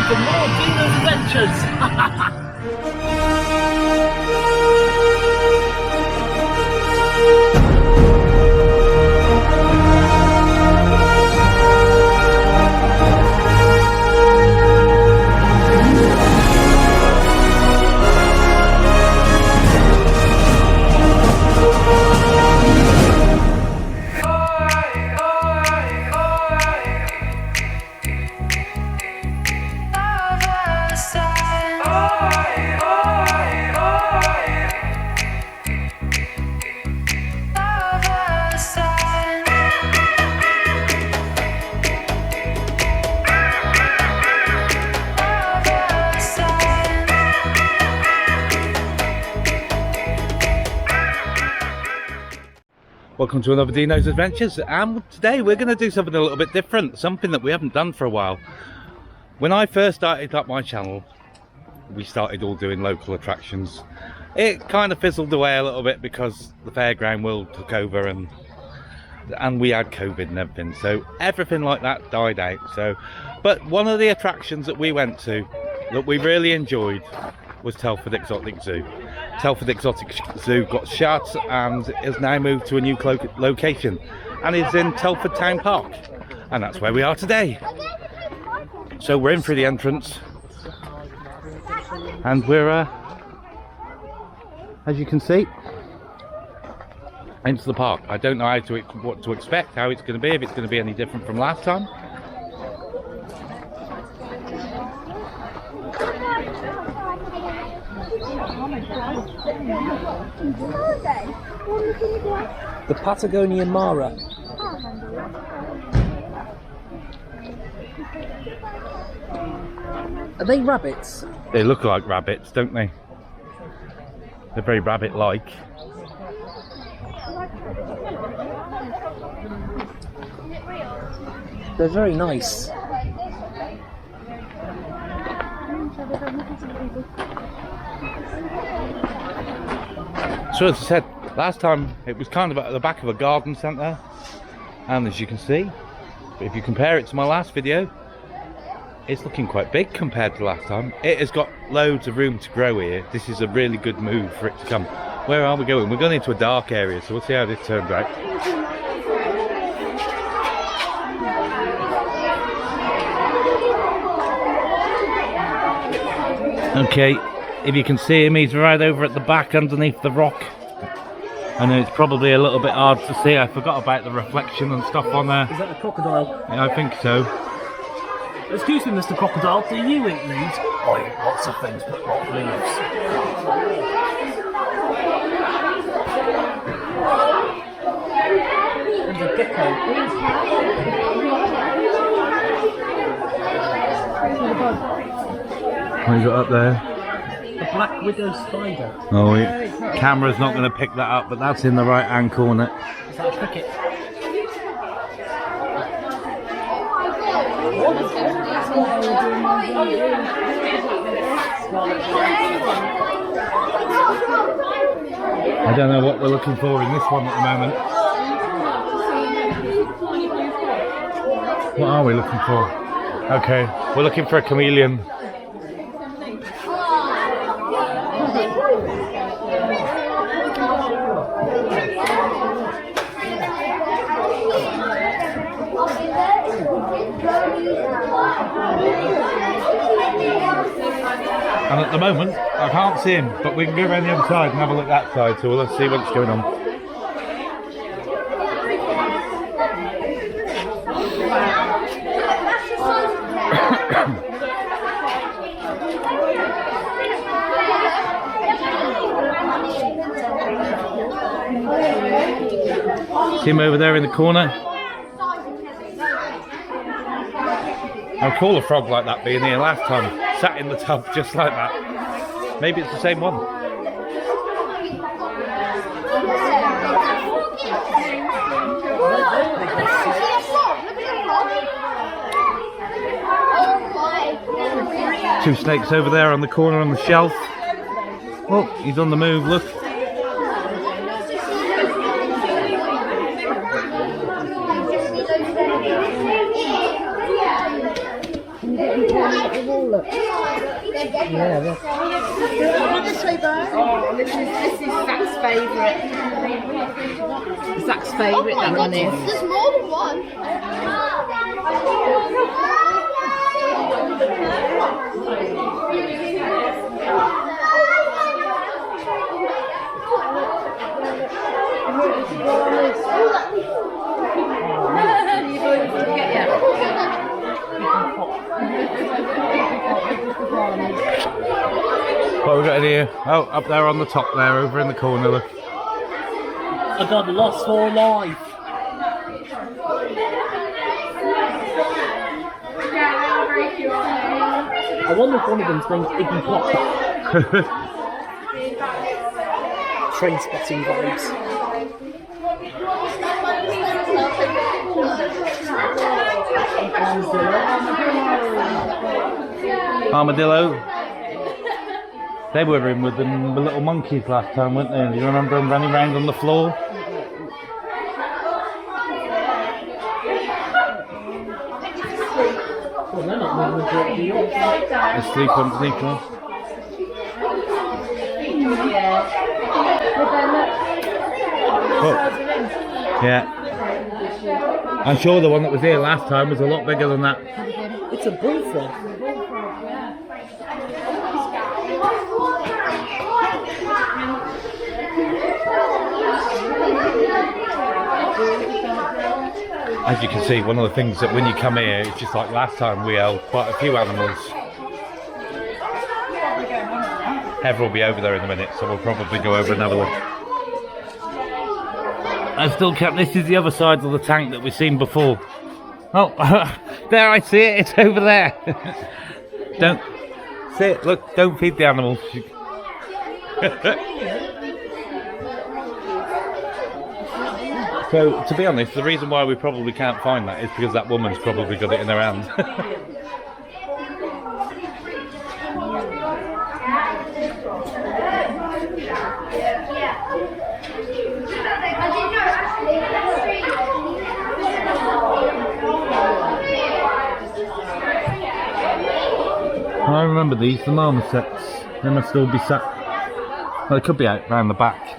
time for more Deanos Adventures! Welcome to another Deanos Adventures, and today we're going to do something a little bit different, something that we haven't done for a while. When I first started up my channel, we started all doing local attractions. It kind of fizzled away a little bit because the fairground world took over and we had COVID and everything, so everything like that died out. But one of the attractions that we went to that we really enjoyed was Telford Exotic Zoo. Telford Exotic Zoo got shut and has now moved to a new location, and is in Telford Town Park, and that's where we are today. So we're in through the entrance, and we're as you can see, into the park. I don't know what to expect, how it's going to be, if it's going to be any different from last time. The Patagonian Mara. Are they rabbits? They look like rabbits, don't they? They're very rabbit-like. They're very nice. So as I said, last time it was kind of at the back of a garden centre, and as you can see, if you compare it to my last video, it's looking quite big compared to last time. It has got loads of room to grow here. This is a really good move for it to come. Where are we going? We're going into a dark area, so we'll see how this turns out. Okay, if you can see him, he's right over at the back underneath the rock. I know it's probably a little bit hard to see. I forgot about the reflection and stuff on there. Is that a crocodile? Yeah, I think so. Excuse me, Mr. Crocodile, do you eat leaves? I eat lots of things, but not leaves. And a gecko. What you got up there? The black widow spider. Oh, camera's not going to pick that up, but that's in the right hand corner. Is that a cricket? I don't know what we're looking for in this one at the moment. What are we looking for? Okay, we're looking for a chameleon. And at the moment, I can't see him, but we can go around the other side and have a look that side, so let's see what's going on. See him over there in the corner? I'll call a frog like that being here last time. Sat in the tub just like that. Maybe it's the same one. Two snakes over there on the corner on the shelf. Oh, he's on the move, look. can get him climbing up the wall, look. Yeah, that's... This way, Bo. Oh, this is Zach's favourite. Zach's favourite, that one is. There's more than one. What have we got in here? Oh, up there on the top there, over in the corner, look. I got lost for life. I wonder if one of them's named Iggy Pop. Train spotting vibes. Armadillo. They were in with the little monkeys last time, weren't they? Do you remember them running around on the floor? Well, they're not moving a great deal. Asleep underneath one. Oh. Yeah. I'm sure the one that was here last time was a lot bigger than that. It's a bullfrog. As you can see, one of the things that when you come here, it's just like last time we held quite a few animals. Heather will be over there in a minute, so we'll probably go over and have a look. I still kept, this is the other side of the tank that we've seen before. Oh, there I see it, it's over there. Don't, see it, look, don't feed the animals. So, to be honest, the reason why we probably can't find that is because that woman's probably got it in her hand. I remember these, the marmosets. They must still be sat. Well, they could be out round the back.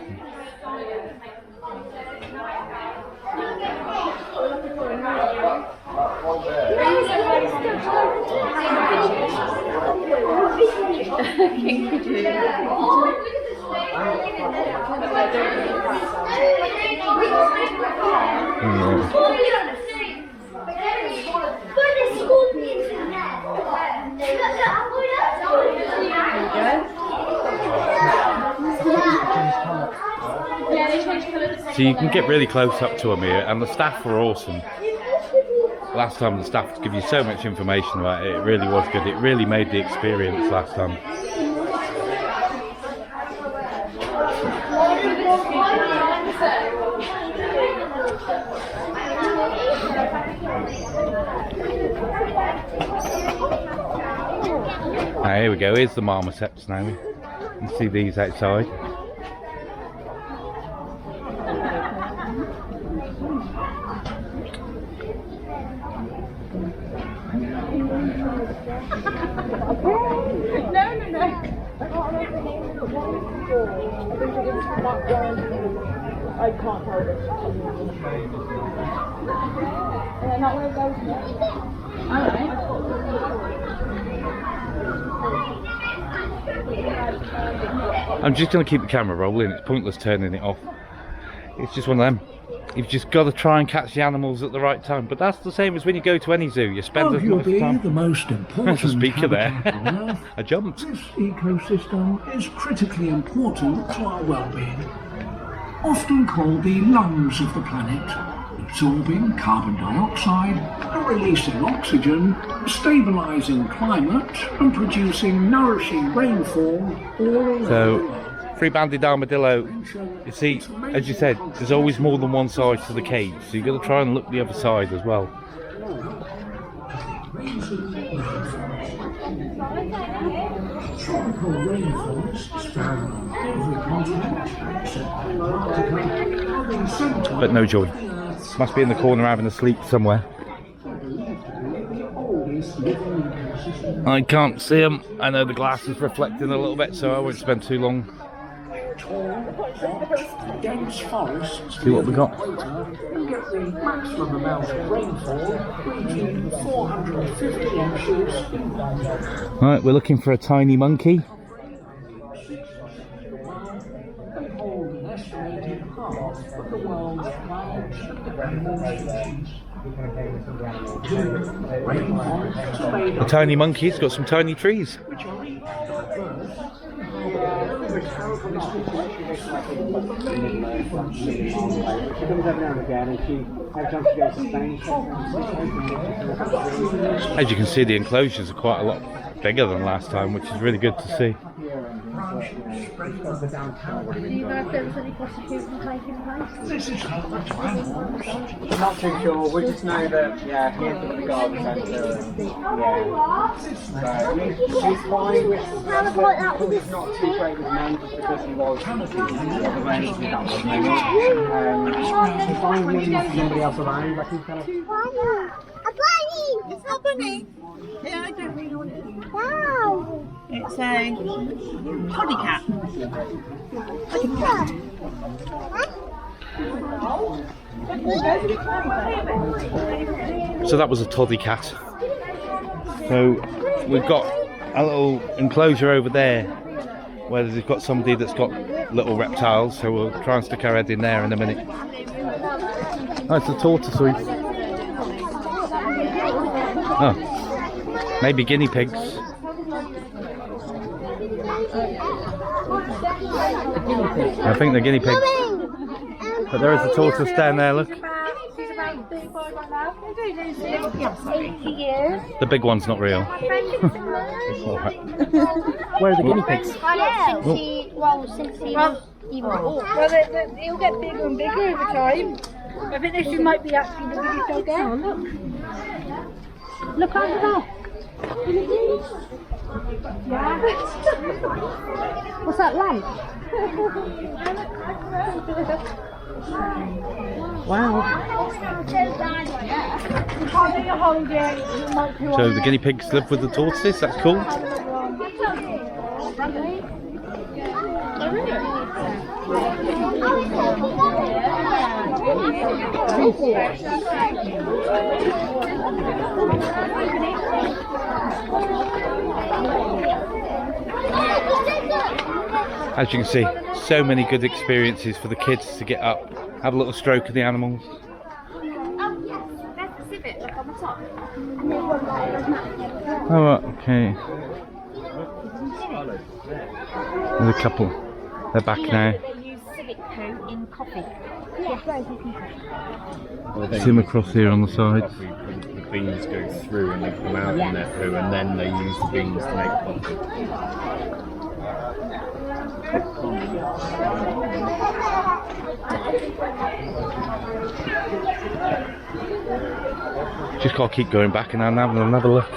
So you can get really close up to them here, and the staff were awesome. Last time the staff give you so much information about it, it really was good. It really made the experience last time. Now here we go, here's the marmosets now. You can see these outside. I can't hold it. And they're not one of those. I'm just going to keep the camera rolling, it's pointless turning it off. It's just one of them. You've just got to try and catch the animals at the right time. But that's the same as when you go to any zoo. You spend as much time. The most important There's a speaker there. habitat on Earth, I jumped. this ecosystem is critically important to our well-being. Often called the lungs of the planet, absorbing carbon dioxide and releasing oxygen, stabilising climate and producing nourishing rainfall all around the world. Three-banded armadillo, you see, as you said, there's always more than one side to the cage, so you've got to try and look the other side as well. Tropical rainforests found on every continent except Antarctica. But no joy. Must be in the corner having a sleep somewhere. I can't see them. I know the glass is reflecting a little bit, so I won't spend too long. Dense forests. See what we got. You get the maximum amount of rainfall reaching 450 inches. Right, we're looking for a tiny monkey. They hold an estimated half of the world's large rainforests are made The up tiny monkey's got some tiny trees. which are eaten by birds. She comes every now and again, and every time she goes to Spain, As you can see, the enclosures are quite a lot bigger than last time, which is really good to see. Do you know if there was any prosecution taking place? This is how the animals. I'm not too sure. We just know that, yeah, he's in the garden centre. And, yeah. So, I mean, he's fine with. He's not too great with men just because he was arranged with that one. He's fine with nobody else around, but he's kind of. A bunny! It's not a bunny. Yeah, I don't really know what it is. Wow! It's a toddy cat. So that was a toddy cat. So we've got a little enclosure over there where they've got somebody that's got little reptiles, so we'll try and stick our head in there in a minute. Oh, it's a tortoise. Oh, maybe guinea pigs. I think they're guinea pigs. But there is a tortoise down there, look. She's about 35 right now. 80 years. The big one's not real. It's all right. Where are the guinea pigs? Since he was even born. Well, he'll get bigger and bigger over time. I think this might be actually the biggest dog ever. Look over there. Yeah. What's that lamp? Wow. So the guinea pigs live with the tortoises, that's cool. As you can see, so many good experiences for the kids to get up, have a little stroke of the animals. Oh, right, okay. There's a couple. They're back now. They use civet poo in coffee. See them across here on the sides. The beans go through and they come out in their poo, and then they use the beans to make coffee. Just gotta keep going back and I'm having another look.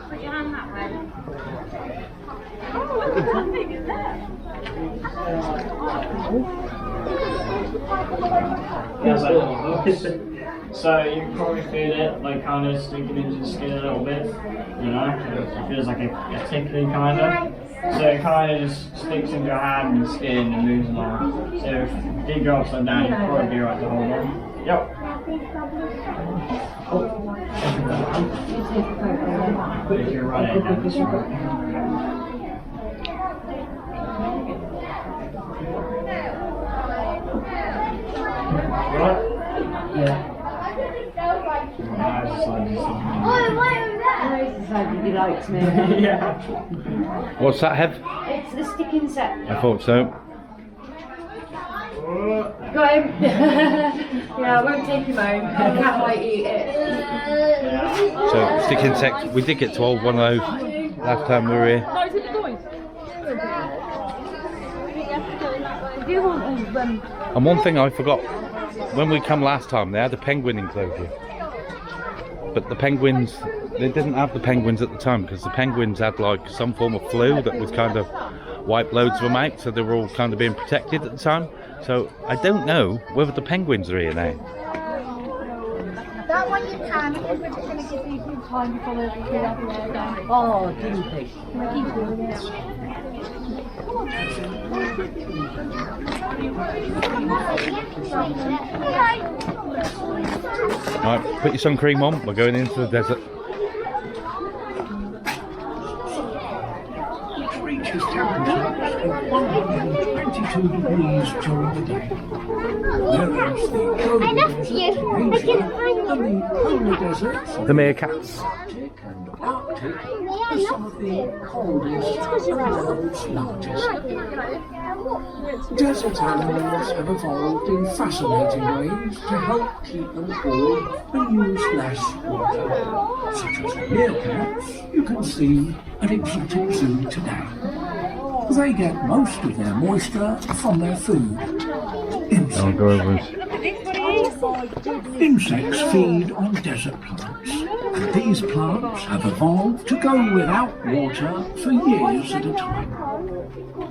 Put your hand that way. So you can probably feel it like kind of sticking into the skin a little bit, you know, it feels like a tickling kind of. So it kind of just sticks into your hand and skin and moves along. So if you did go upside down, you'd probably be right to hold on. Yep. If you're running down this road. Yeah. He likes me. Yeah. What's that, Hev? It's the stick insect. I thought so. Got him. Yeah, I won't take him home. The cat might eat it. So, stick insect. We did get to hold one of those last time we were here. Do you want And one thing I forgot, when we come last time, they had a penguin enclosure. But the penguins, they didn't have the penguins at the time because the penguins had like some form of flu that was kind of wiped loads of them out, so they were all kind of being protected at the time. So I don't know whether the penguins are here now. That one you can. We're just going to give you some time before we have to down. Oh, didn't they? Right, put your sun cream on. We're going into the desert. It reaches temperatures of 122 degrees during the day. Whereas the polar deserts of Asia and the polar deserts of The meerkats. Arctic and Arctic are some of the coldest and the world's largest. Desert animals have evolved in fascinating ways to help keep them cool and use less water, such as the meerkats you can see at Exotic Zoo today. They get most of their moisture from their food. I'll go over and... Insects feed on desert plants, and these plants have evolved to go without water for years at a time.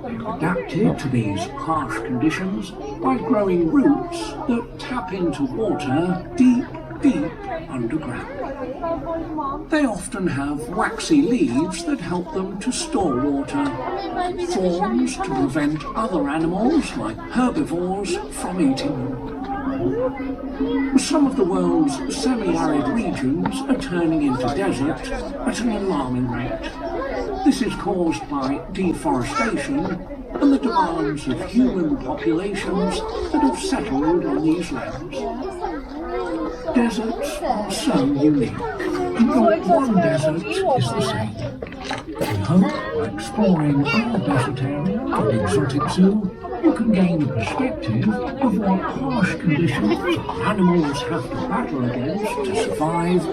They've adapted to these harsh conditions by growing roots that tap into water deep underground. They often have waxy leaves that help them to store water, thorns to prevent other animals like herbivores from eating them. Some of the world's semi-arid regions are turning into desert at an alarming rate. This is caused by deforestation and the demands of human populations that have settled on these lands. Deserts are so unique, and not one desert is the same. We hope by exploring our desert area at Exotic Zoo, you can gain a perspective of what harsh conditions animals have to battle against to survive,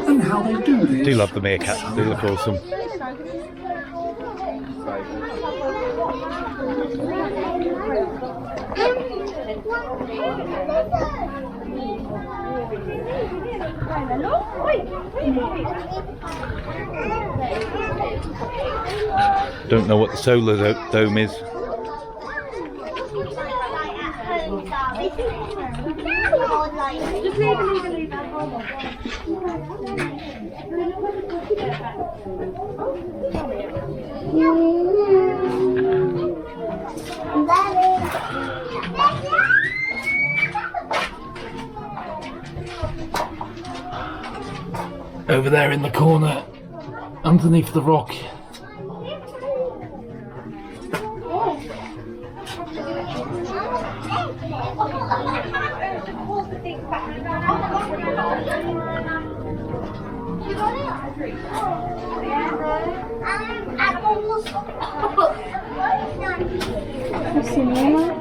and how they do this. I do love the meerkats, they look awesome. Don't know what the solar dome is. Over there in the corner, underneath the rock.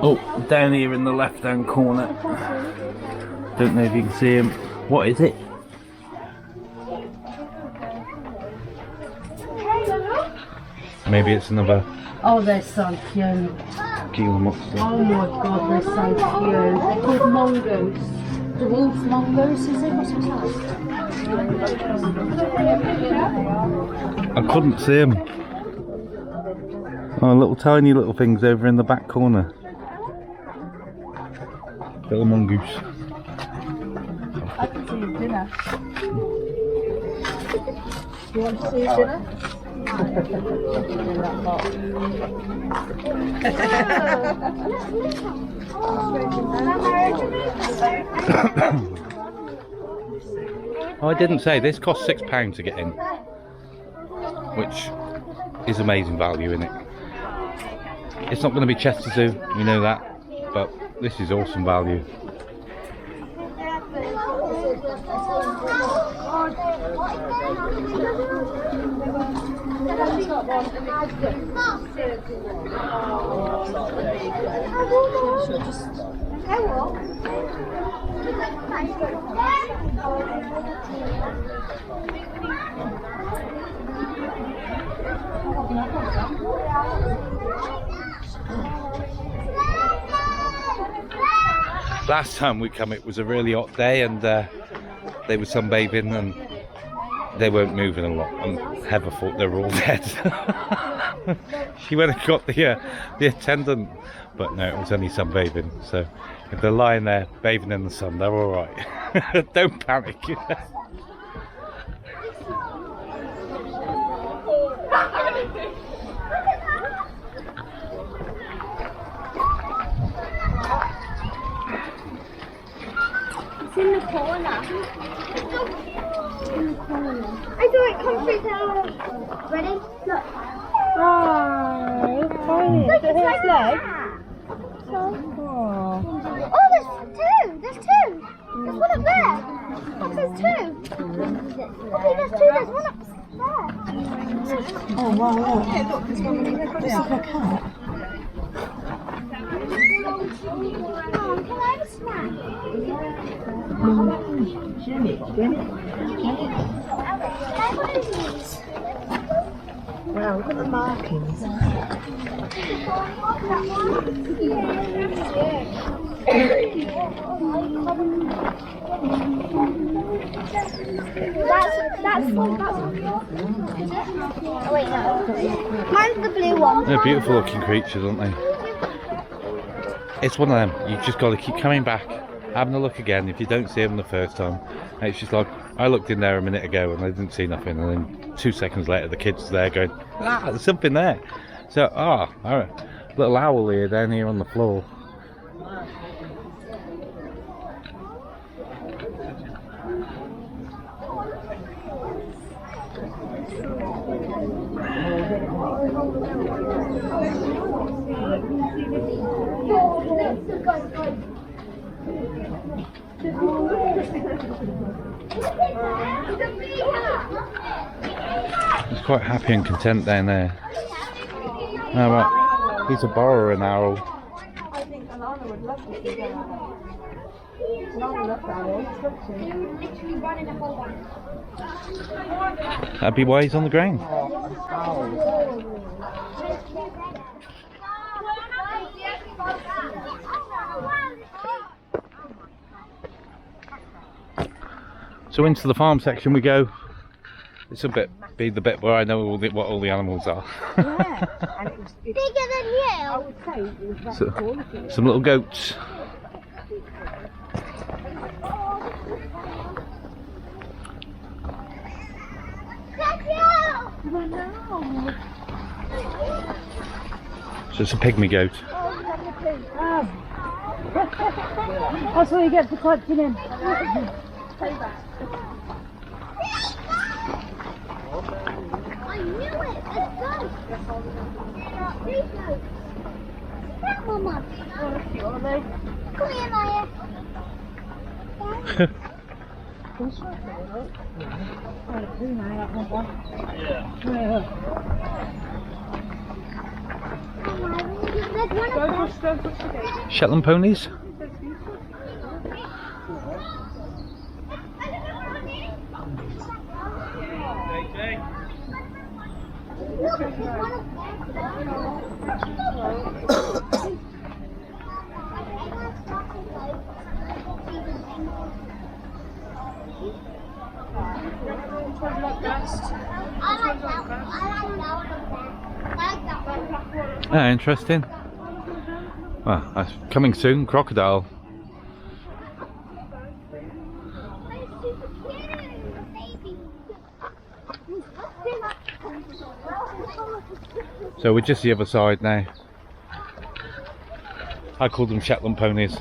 Oh, down here in the left-hand corner. Don't know if you can see him. What is it? Maybe it's another Oh, they're so cute. Gila monster. Oh my god, they're so cute. They're called mongoose. The wolf mongoose, is it? What's it? I couldn't see him. Oh, little tiny little things over in the back corner. Little mongoose. I can see his dinner. You want to see his dinner? Oh, I didn't say this costs £6 to get in, which is amazing value, isn't it? It's not going to be Chester Zoo, we know that, but this is awesome value. Last time we come it was a really hot day and they were sunbathing and they weren't moving a lot, and Heather thought they were all dead. She went and got the attendant but no, it was only sunbathing. So if they're lying there bathing in the sun, they're all right. Don't panic. It's in the corner. In the corner. I saw it come through the... Ready? Look. Oh, tiny. Look, Is it it's his like leg? that. Oh. Oh, there's two. There's two. There's one up there. Look, there's two. Okay, there's two. There's one up there. Oh, wow, look. Yeah, look, there's one really good. It's like a cat. Mom, can I have a snack? Can I have one of these? Wow, look at the markings. That's oh wait, no. Mine's the blue one. They're beautiful looking creatures, aren't they? It's one of them. You've just got to keep coming back, having a look again. If you don't see them the first time, and it's just like I looked in there a minute ago and I didn't see nothing, and then 2 seconds later the kid's there going, ah, there's something there. So all right, little owl here down here on the floor. He's quite happy and content down there. Oh, right. He's a borrower, an owl. I think Alana would love to see that. Alana loves owls, doesn't she? Literally running a whole one. That'd be why he's on the ground. So into the farm section we go. This will be the bit where I know what all the animals are. Yeah, and it was Bigger than you. I would say it was very So, tall. some little goats. So it's a pygmy goat. That's what you get for clutching him. I knew it. Let's go. Please go. That Mama. Come here, Maya. There's one of them. Shetland ponies. Look, there's one of Ah, interesting. Well, that's coming soon. Crocodile. So we're just the other side now. I call them Shetland ponies,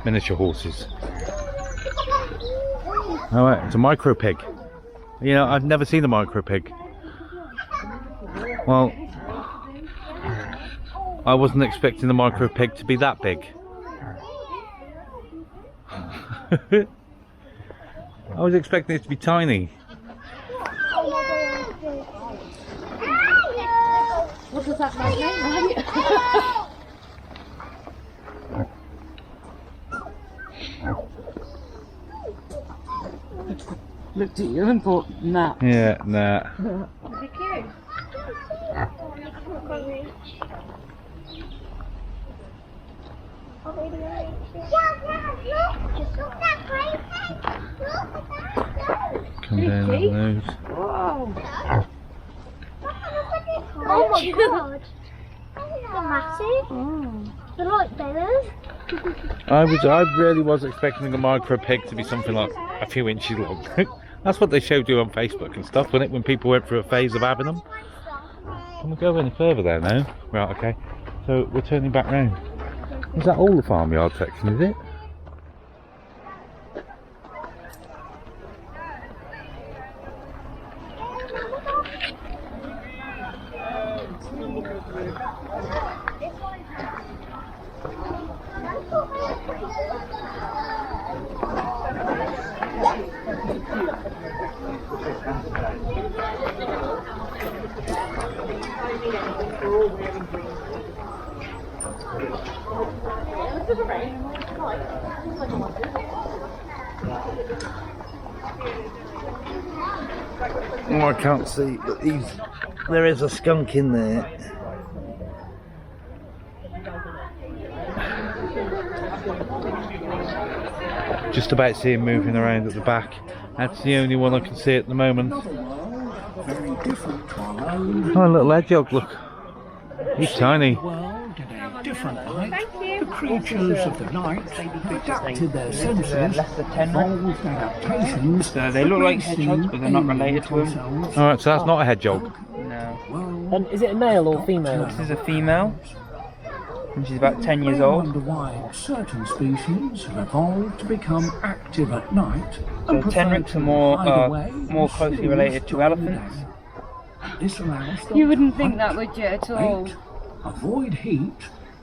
miniature horses. Alright, it's a micro pig. You know, I've never seen a micro pig. Well, I wasn't expecting the micro pig to be that big. I was expecting it to be tiny. What does that make me? Looked at you and thought, nah. Yeah, nah. Is it cute? Come down on those. Whoa. Oh my god! They're massive. They're like bears. I really was expecting a micro pig to be something like a few inches long. That's what they showed you on Facebook and stuff, wasn't it, when people went through a phase of having them? Can we go any further there now? Right, okay. So we're turning back round. Is that all the farmyard section, is it? Oh, I can't see, but there is a skunk in there. Just about see him moving around at the back. That's the only one I can see at the moment. Very different to our own. Oh, a little hedgehog, look. He's tiny. World in a different light. The creatures of the night adapted their senses, evolved adaptations. So they look like hedgehogs, but they're not related to them. Alright, so that's not a hedgehog. No. And is it a male or female? This is a female, and she's about 10 years I old. wonder why certain species have evolved to become active at night. So and prefer tenrecs to are more hide away more in closely stillness related to during the elephants. day. This allows them You wouldn't to think hunt, that, would you, at all? mate, avoid heat,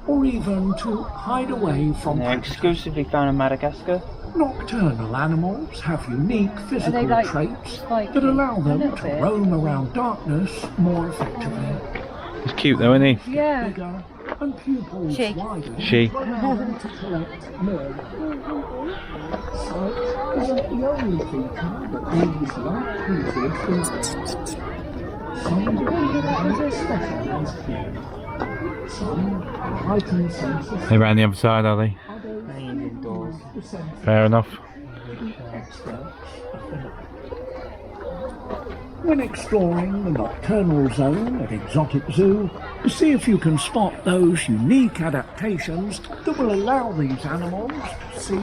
or even to hide away from And they're predators. exclusively found in Madagascar. Nocturnal animals have unique physical like traits spiky? that allow A them little to bit. roam around darkness more effectively. He's cute though, isn't he? Yeah. Bigger and pupils She. wider She. allow them to collect more. Sight isn't the only feature that these large creatures do. Some have a specialised hearing. Some have heightened senses. They're around the other side, are they? Hanging indoors. Fair enough. When exploring the nocturnal zone at Exotic Zoo, see if you can spot those unique adaptations that will allow these animals to see,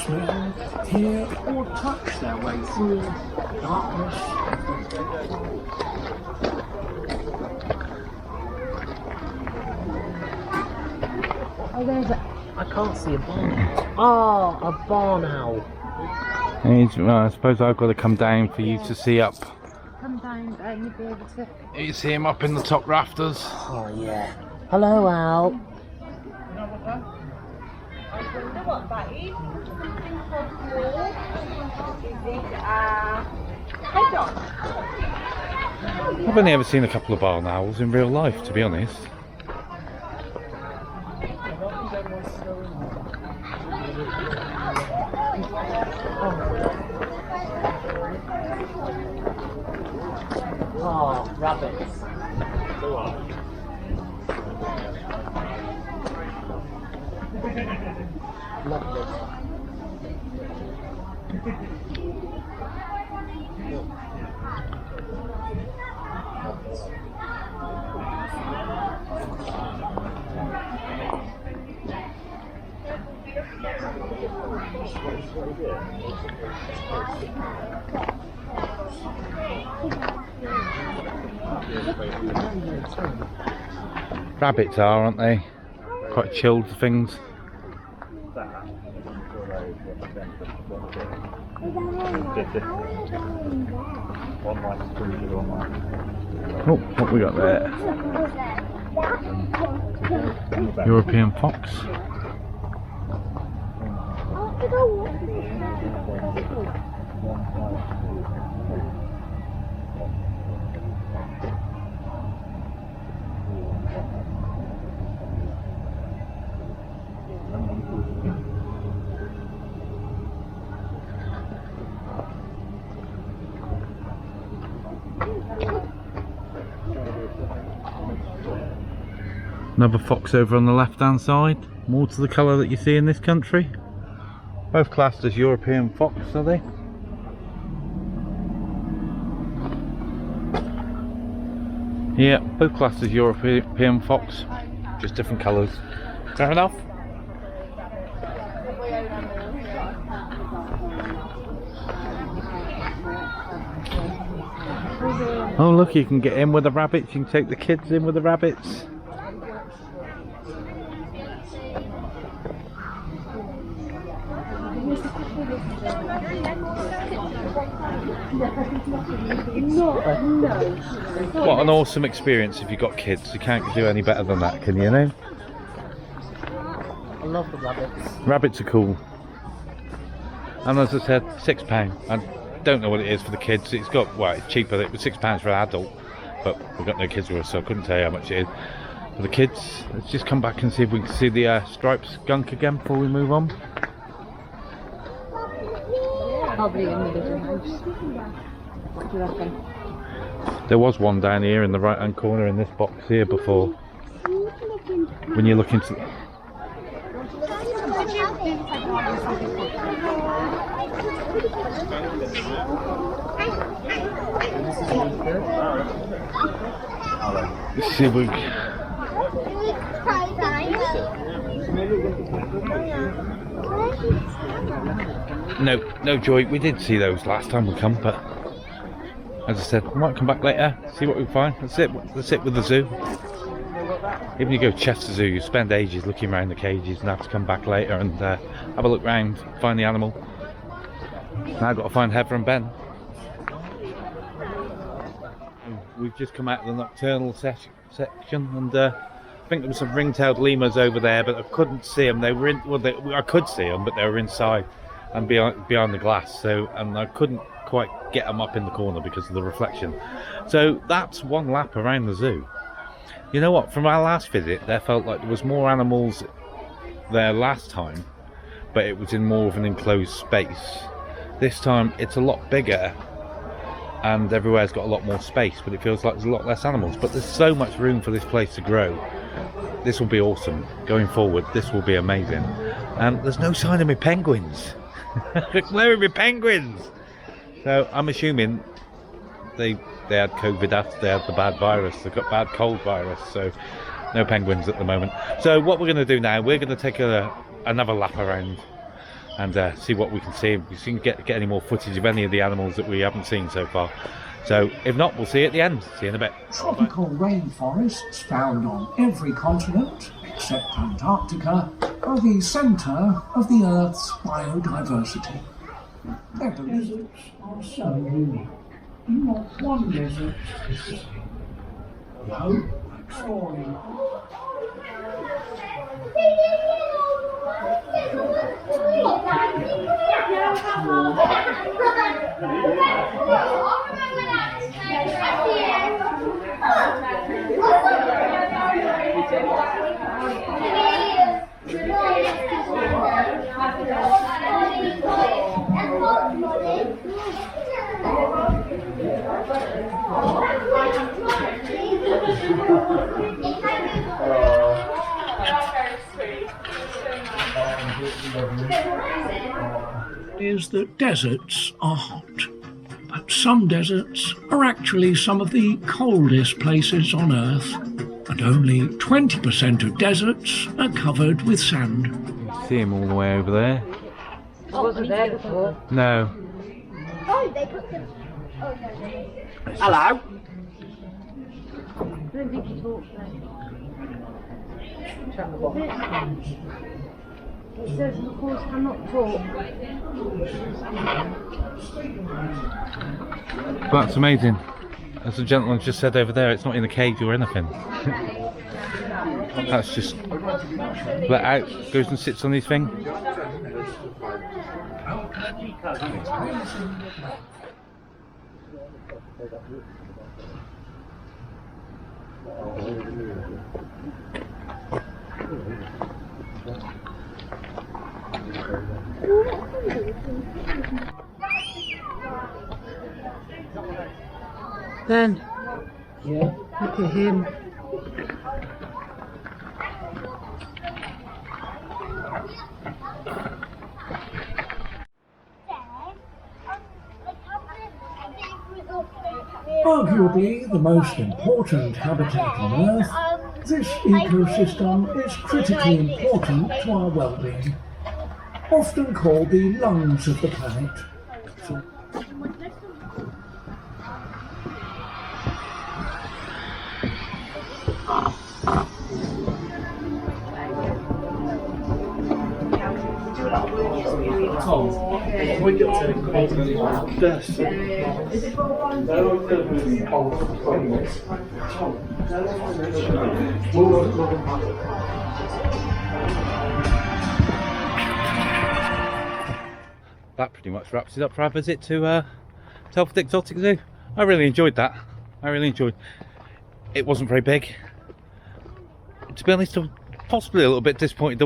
smell, hear or touch their way through darkness. Oh, there's a... I can't see a barn. Oh, a barn owl. Well, I suppose I've got to come down for you to see up. Come down and you'll be able to... You see him up in the top rafters. Oh, yeah. Hello, owl. I've only ever seen a couple of barn owls in real life, to be honest. Oh, rabbits. Lovely. Rabbits are, aren't they? Quite chilled things. Oh, what we got there? European fox. Another fox over on the left hand side, more to the colour that you see in this country. Both classed as European fox, are they? Yeah, both classed as European fox, just different colours. Fair enough. Oh look, you can get in with the rabbits, you can take the kids in with the rabbits. What an awesome experience if you've got kids. You can't do any better than that, can you, know? I love the rabbits. Rabbits are cool. And as I said, £6. I don't know what it is for the kids. It's got, well, it's cheaper. It was £6 for an adult, but we've got no kids with us, so I couldn't tell you how much it is. For the kids, let's just come back and see if we can see the striped skunk again before we move on. Probably in the little house. What do you reckon? There was one down here in the right hand corner in this box here before. When you look into... Let's see if we... No joy. We did see those last time we come, but as I said, we might come back later, see what we find. That's it with the zoo. Even you go to Chester Zoo, you spend ages looking around the cages and have to come back later and have a look round, find the animal. Now I've got to find Heather and Ben. We've just come out of the Nocturnal section, and I think there were some ring-tailed lemurs over there, but I couldn't see them. They were in, well, I could see them, but they were inside and behind the glass. So, and I couldn't quite get them up in the corner because of the reflection. So that's one lap around the zoo. You know what? From our last visit, there felt like there was more animals there last time, but it was in more of an enclosed space. This time, it's a lot bigger. And everywhere's got a lot more space, but it feels like there's a lot less animals. But there's so much room for this place to grow. This will be awesome. Going forward, this will be amazing. And there's no sign of me penguins. Where are my penguins? So I'm assuming they had COVID after they had the bad virus. They've got bad cold virus, so no penguins at the moment. So what we're going to do now, we're going to take another lap around and see what we can see. If we can get any more footage of any of the animals that we haven't seen so far. So if not, we'll see you at the end. See you in a bit. Tropical rainforests found on every continent, except Antarctica, are the centre of the Earth's biodiversity. Their deserts are so unique. Not one desert is the same. We hope by exploring is that deserts are hot, but some deserts are actually some of the coldest places on Earth, and only 20% of deserts are covered with sand. See him all the way over there. I wasn't there before. No. Oh, they put them. Oh, no. Hello. I don't think he talks then. It says, of course, cannot talk. That's amazing. As the gentleman just said over there, it's not in a cage or anything. That's just let out, goes and sits on his thing. Ben. Yeah. Look at him. arguably the most important habitat on Earth, This ecosystem is critically important to our well-being, often called the lungs of the planet. So that pretty much wraps it up for our visit to Telford Exotic Zoo. I really enjoyed that. I really enjoyed. It wasn't very big. To be honest, I'm possibly a little bit disappointed.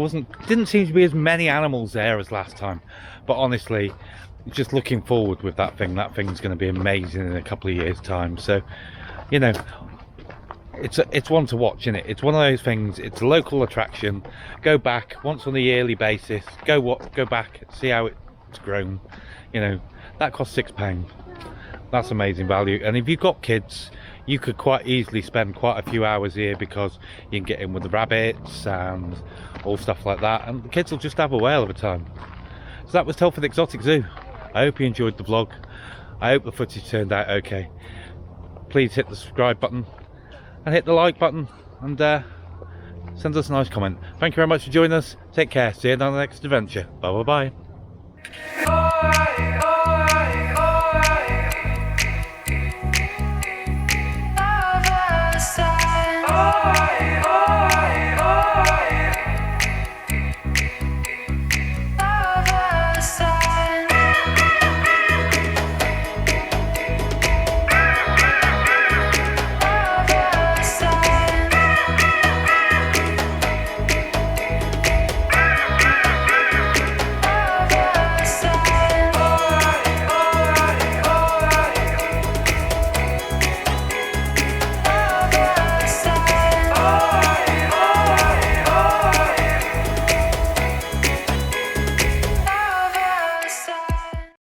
Didn't seem to be as many animals there as last time. But honestly, just looking forward with that thing's going to be amazing in a couple of years' time. So, you know, it's one to watch, isn't it? It's one of those things. It's a local attraction. Go back once on a yearly basis. Go back, see how it's grown. You know, that costs £6. That's amazing value. And if you've got kids, you could quite easily spend quite a few hours here, because you can get in with the rabbits and all stuff like that, and the kids will just have a whale of a time. So that was Telford Exotic Zoo. I hope you enjoyed the vlog. I hope the footage turned out okay. Please hit the subscribe button and hit the like button, and send us a nice comment. Thank you very much for joining us. Take care. See you on the next adventure. Bye bye bye.